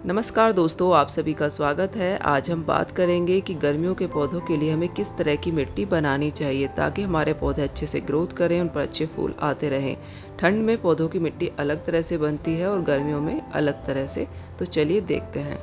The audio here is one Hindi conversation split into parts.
नमस्कार दोस्तों, आप सभी का स्वागत है। आज हम बात करेंगे कि गर्मियों के पौधों के लिए हमें किस तरह की मिट्टी बनानी चाहिए ताकि हमारे पौधे अच्छे से ग्रोथ करें, उन पर अच्छे फूल आते रहें। ठंड में पौधों की मिट्टी अलग तरह से बनती है और गर्मियों में अलग तरह से। तो चलिए देखते हैं।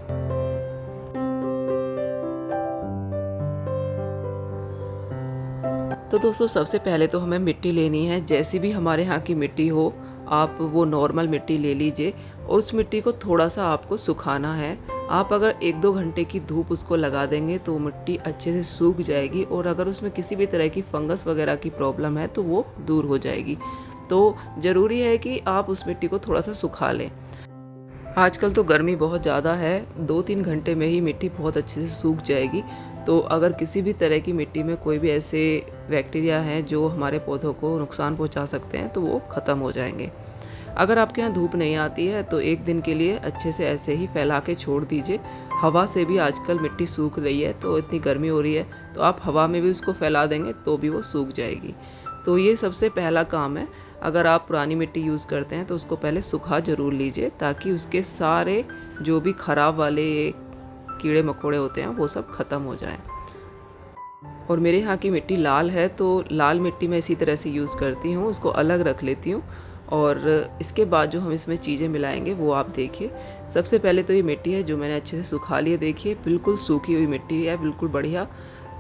तो दोस्तों, सबसे पहले तो हमें मिट्टी लेनी है। जैसी भी हमारे यहाँ की मिट्टी हो, आप वो नॉर्मल मिट्टी ले लीजिए और उस मिट्टी को थोड़ा सा आपको सुखाना है। आप अगर 1-2 घंटे की धूप उसको लगा देंगे तो मिट्टी अच्छे से सूख जाएगी और अगर उसमें किसी भी तरह की फंगस वगैरह की प्रॉब्लम है तो वो दूर हो जाएगी। तो ज़रूरी है कि आप उस मिट्टी को थोड़ा सा सुखा लें। आजकल तो गर्मी बहुत ज़्यादा है, 2-3 घंटे में ही मिट्टी बहुत अच्छे से सूख जाएगी। तो अगर किसी भी तरह की मिट्टी में कोई भी ऐसे बैक्टीरिया हैं जो हमारे पौधों को नुकसान पहुंचा सकते हैं तो वो ख़त्म हो जाएंगे। अगर आपके यहाँ धूप नहीं आती है तो एक दिन के लिए अच्छे से ऐसे ही फैला के छोड़ दीजिए। हवा से भी आजकल मिट्टी सूख रही है, तो इतनी गर्मी हो रही है तो आप हवा में भी उसको फैला देंगे तो भी वो सूख जाएगी। तो ये सबसे पहला काम है। अगर आप पुरानी मिट्टी यूज़ करते हैं तो उसको पहले सुखा ज़रूर लीजिए ताकि उसके सारे जो भी ख़राब वाले कीड़े मकोड़े होते हैं वो सब ख़त्म हो जाएं। और मेरे यहाँ की मिट्टी लाल है तो लाल मिट्टी मैं इसी तरह से यूज़ करती हूँ, उसको अलग रख लेती हूँ। और इसके बाद जो हम इसमें चीज़ें मिलाएंगे वो आप देखिए। सबसे पहले तो ये मिट्टी है जो मैंने अच्छे से सुखा ली है। देखिए बिल्कुल सूखी हुई मिट्टी है, बिल्कुल बढ़िया।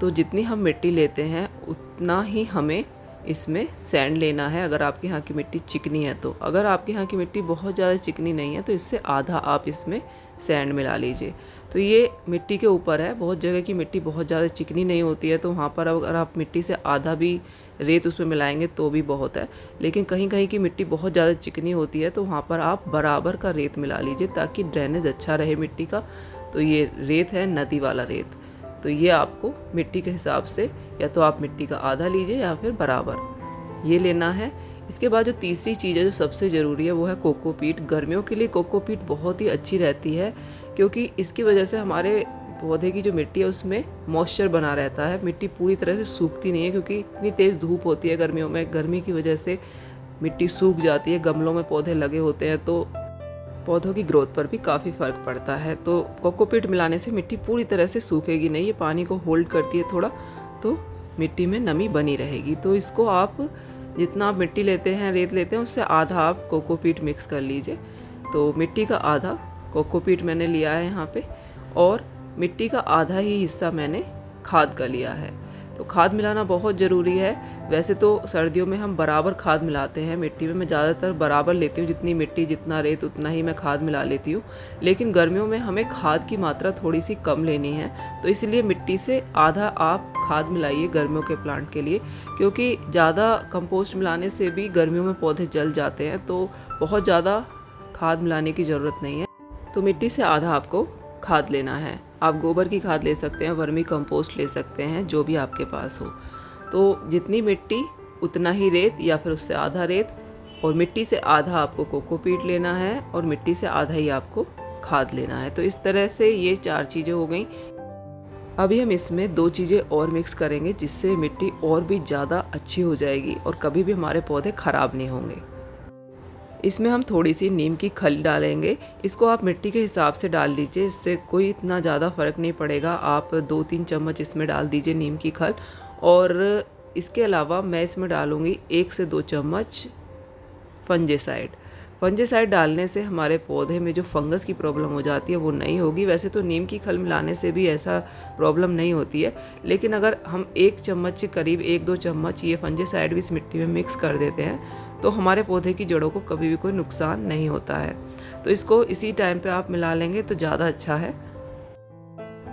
तो जितनी हम मिट्टी लेते हैं उतना ही हमें इसमें सैंड लेना है, अगर आपके यहाँ की मिट्टी चिकनी है तो। अगर आपके यहाँ की मिट्टी बहुत ज़्यादा चिकनी नहीं है तो इससे आधा आप इसमें सैंड मिला लीजिए। तो ये मिट्टी के ऊपर है। बहुत जगह की मिट्टी बहुत ज़्यादा चिकनी नहीं होती है तो वहाँ पर अगर आप मिट्टी से आधा भी रेत उसमें मिलाएंगे तो भी बहुत है। लेकिन कहीं कहीं की मिट्टी बहुत ज़्यादा चिकनी होती है तो वहाँ पर आप बराबर का रेत मिला लीजिए ताकि ड्रेनेज अच्छा रहे मिट्टी का। तो ये रेत है नदी वाला रेत। तो ये आपको मिट्टी के हिसाब से या तो आप मिट्टी का आधा लीजिए या फिर बराबर ये लेना है। इसके बाद जो तीसरी चीज़ है जो सबसे ज़रूरी है वो है कोकोपीट। गर्मियों के लिए कोकोपीट बहुत ही अच्छी रहती है क्योंकि इसकी वजह से हमारे पौधे की जो मिट्टी है उसमें मॉइस्चर बना रहता है। मिट्टी पूरी तरह से सूखती नहीं है क्योंकि इतनी तेज़ धूप होती है गर्मियों में। गर्मी की वजह से मिट्टी सूख जाती है। गमलों में पौधे लगे होते हैं तो पौधों की ग्रोथ पर भी काफ़ी फ़र्क पड़ता है। तो कोकोपीट मिलाने से मिट्टी पूरी तरह से सूखेगी नहीं, ये पानी को होल्ड करती है थोड़ा, तो मिट्टी में नमी बनी रहेगी। तो इसको आप जितना आप मिट्टी लेते हैं, रेत लेते हैं, उससे आधा आप कोकोपीट मिक्स कर लीजिए। तो मिट्टी का आधा कोकोपीट मैंने लिया है यहाँ पे और मिट्टी का आधा ही हिस्सा मैंने खाद का लिया है। तो खाद मिलाना बहुत ज़रूरी है। वैसे तो सर्दियों में हम बराबर खाद मिलाते हैं मिट्टी में। मैं ज़्यादातर बराबर लेती हूँ, जितनी मिट्टी जितना रेत उतना ही मैं खाद मिला लेती हूँ। लेकिन गर्मियों में हमें खाद की मात्रा थोड़ी सी कम लेनी है तो इसलिए मिट्टी से आधा आप खाद मिलाइए गर्मियों के प्लांट के लिए, क्योंकि ज़्यादा कंपोस्ट मिलाने से भी गर्मियों में पौधे जल जाते हैं। तो बहुत ज़्यादा खाद मिलाने की ज़रूरत नहीं है। तो मिट्टी से आधा आपको खाद लेना है। आप गोबर की खाद ले सकते हैं, वर्मी कंपोस्ट ले सकते हैं, जो भी आपके पास हो। तो जितनी मिट्टी उतना ही रेत या फिर उससे आधा रेत, और मिट्टी से आधा आपको कोकोपीट लेना है और मिट्टी से आधा ही आपको खाद लेना है। तो इस तरह से ये 4 चीज़ें हो गई। अभी हम इसमें 2 चीज़ें और मिक्स करेंगे जिससे मिट्टी और भी ज़्यादा अच्छी हो जाएगी और कभी भी हमारे पौधे ख़राब नहीं होंगे। इसमें हम थोड़ी सी नीम की खल डालेंगे। इसको आप मिट्टी के हिसाब से डाल लीजिए, इससे कोई इतना ज़्यादा फ़र्क नहीं पड़ेगा। आप 2-3 चम्मच इसमें डाल दीजिए नीम की खल। और इसके अलावा मैं इसमें डालूँगी 1 से 2 चम्मच फंजीसाइड। फंजीसाइड डालने से हमारे पौधे में जो फंगस की प्रॉब्लम हो जाती है वो नहीं होगी। वैसे तो नीम की खल मिलाने से भी ऐसा प्रॉब्लम नहीं होती है, लेकिन अगर हम 1 चम्मच के करीब 1-2 चम्मच ये फंजीसाइड भी इस मिट्टी में मिक्स कर देते हैं तो हमारे पौधे की जड़ों को कभी भी कोई नुकसान नहीं होता है। तो इसको इसी टाइम पे आप मिला लेंगे तो ज़्यादा अच्छा है।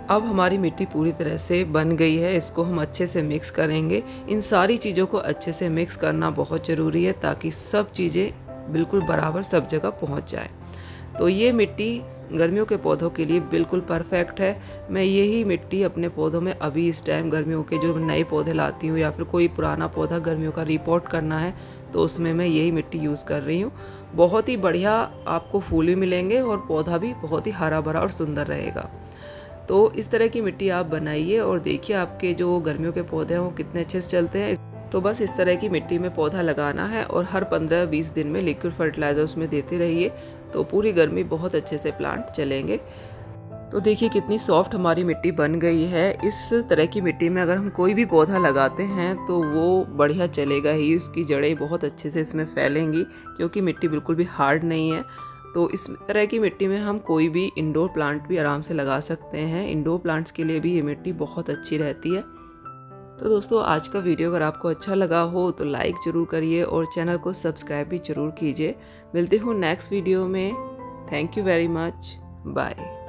अब हमारी मिट्टी पूरी तरह से बन गई है। इसको हम अच्छे से मिक्स करेंगे। इन सारी चीज़ों को अच्छे से मिक्स करना बहुत ज़रूरी है ताकि सब चीज़ें बिल्कुल बराबर सब जगह पहुंच जाए। तो ये मिट्टी गर्मियों के पौधों के लिए बिल्कुल परफेक्ट है। मैं यही मिट्टी अपने पौधों में अभी इस टाइम गर्मियों के जो नए पौधे लाती हूँ या फिर कोई पुराना पौधा गर्मियों का रिपोर्ट करना है तो उसमें मैं यही मिट्टी यूज़ कर रही हूँ। बहुत ही बढ़िया आपको फूल भी मिलेंगे और पौधा भी बहुत ही हरा भरा और सुंदर रहेगा। तो इस तरह की मिट्टी आप बनाइए और देखिए आपके जो गर्मियों के पौधे हैं वो कितने अच्छे से चलते हैं। तो बस इस तरह की मिट्टी में पौधा लगाना है और हर 15-20 दिन में लिक्विड फर्टिलाइज़र उसमें देते रहिए तो पूरी गर्मी बहुत अच्छे से प्लांट चलेंगे। तो देखिए कितनी सॉफ्ट हमारी मिट्टी बन गई है। इस तरह की मिट्टी में अगर हम कोई भी पौधा लगाते हैं तो वो बढ़िया चलेगा ही, उसकी जड़ें बहुत अच्छे से इसमें फैलेंगी क्योंकि मिट्टी बिल्कुल भी हार्ड नहीं है। तो इस तरह की मिट्टी में हम कोई भी इंडोर प्लांट भी आराम से लगा सकते हैं। इंडोर प्लांट्स के लिए भी ये मिट्टी बहुत अच्छी रहती है। तो दोस्तों आज का वीडियो अगर आपको अच्छा लगा हो तो लाइक ज़रूर करिए और चैनल को सब्सक्राइब भी ज़रूर कीजिए। मिलते हूँ नेक्स्ट वीडियो में। Thank you very much. Bye.